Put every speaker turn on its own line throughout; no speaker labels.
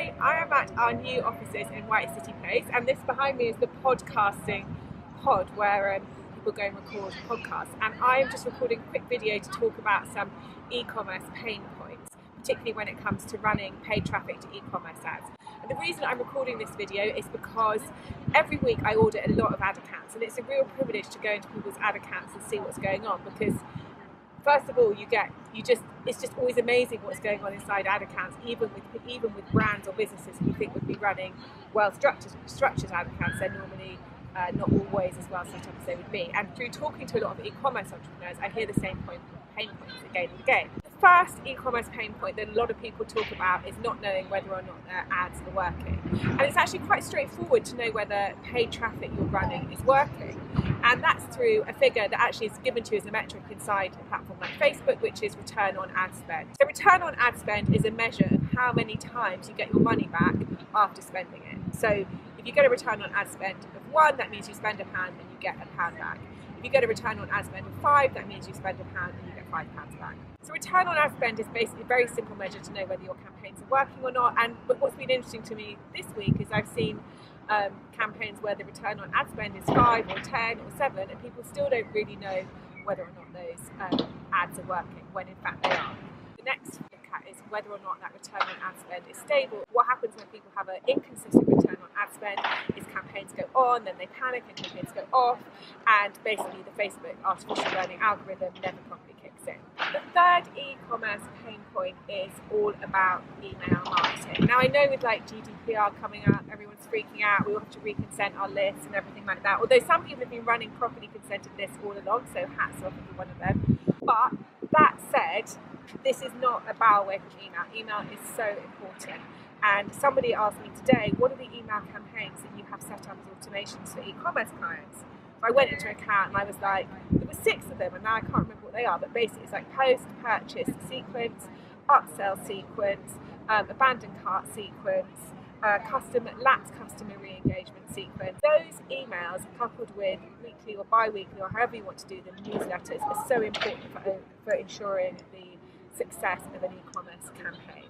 Hi, I am at our new offices in White City Place, and this behind me is the podcasting pod where people go and record podcasts, and I'm just recording a quick video to talk about some e-commerce pain points, particularly when it comes to running paid traffic to e-commerce ads. And the reason I'm recording this video is because every week I audit a lot of ad accounts, and it's a real privilege to go into people's ad accounts and see what's going on, because first of all, it's just always amazing what's going on inside ad accounts, even with brands or businesses who you think would be running well structured ad accounts. They're normally not always as well set up as they would be. And through talking to a lot of e-commerce entrepreneurs, I hear the same pain points again and again. The first e-commerce pain point that a lot of people talk about is not knowing whether or not their ads are working. And it's actually quite straightforward to know whether paid traffic you're running is working. And that's through a figure that actually is given to you as a metric inside a platform like Facebook, which is return on ad spend. So return on ad spend is a measure of how many times you get your money back after spending it. So if you get a return on ad spend of 1, that means you spend £1 and you get £1 back. If you get a return on ad spend of 5, that means you spend £1 and you get £5 back. So return on ad spend is basically a very simple measure to know whether your campaigns are working or not. But what's been interesting to me this week is I've seen campaigns where the return on ad spend is 5 or 10 or 7, and people still don't really know whether or not those ads are working, when in fact they are. The next look at is whether or not that return on ad spend is stable. What happens when people have an inconsistent return on ad spend is campaigns go on, then they panic and campaigns go off, and basically the Facebook artificial learning algorithm never properly kicks in. The third e-commerce pain point is all about email marketing. Now I know with like GDPR coming up, everyone's freaking out, we all have to reconsent our lists and everything like that, although some people have been running properly consented lists all along, so hats off to one of them. But that said, this is not a bow away from email. Email is so important. And somebody asked me today, what are the email campaigns that you have set up as automations for e-commerce clients? So I went into an account and I was like, there were 6 of them, and now I can't remember what they are, but basically it's like post, purchase sequence, upsell sequence, abandoned cart sequence, lapsed customer re-engagement sequence. Those emails, coupled with weekly or bi-weekly or however you want to do them, newsletters, are so important for ensuring the success of an e-commerce campaign.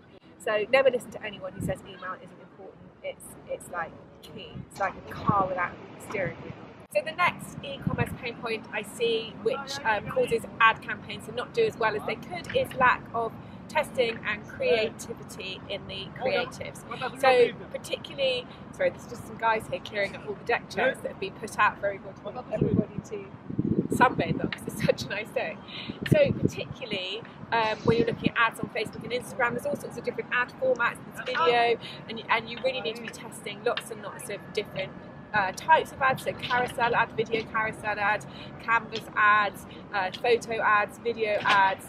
So never listen to anyone who says email isn't important. It's like key. It's like a car without steering wheel. So the next e-commerce pain point I see, which causes ad campaigns to not do as well as they could, is lack of testing and creativity in the creatives. So particularly, sorry, there's just some guys here clearing up all the deck chairs that have been put out for everybody to sunbathe on, because it's such a nice day. So particularly when you're looking at ads on Facebook and Instagram, there's all sorts of different ad formats, there's video, and you really need to be testing lots and lots of different types of ads, so carousel ad, video carousel ad, canvas ads, photo ads, video ads,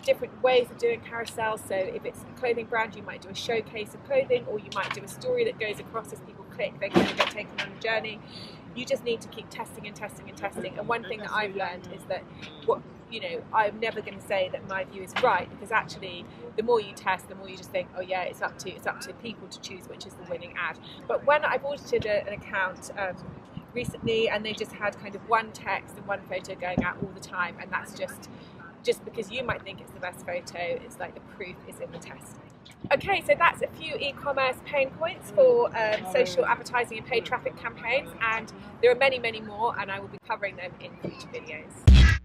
different ways of doing carousel. So if it's a clothing brand, you might do a showcase of clothing, or you might do a story that goes across as people click, they're going to get taken on a journey. You just need to keep testing and testing and testing. And one thing that I've learned is that I'm never going to say that my view is right, because actually the more you test, the more you just think, oh yeah, it's up to people to choose which is the winning ad. But when I've audited an account recently, and they just had kind of one text and one photo going out all the time, and that's just because you might think it's the best photo, it's like the proof is in the testing. Okay, so that's a few e-commerce pain points for social advertising and paid traffic campaigns, and there are many, many more, and I will be covering them in future videos.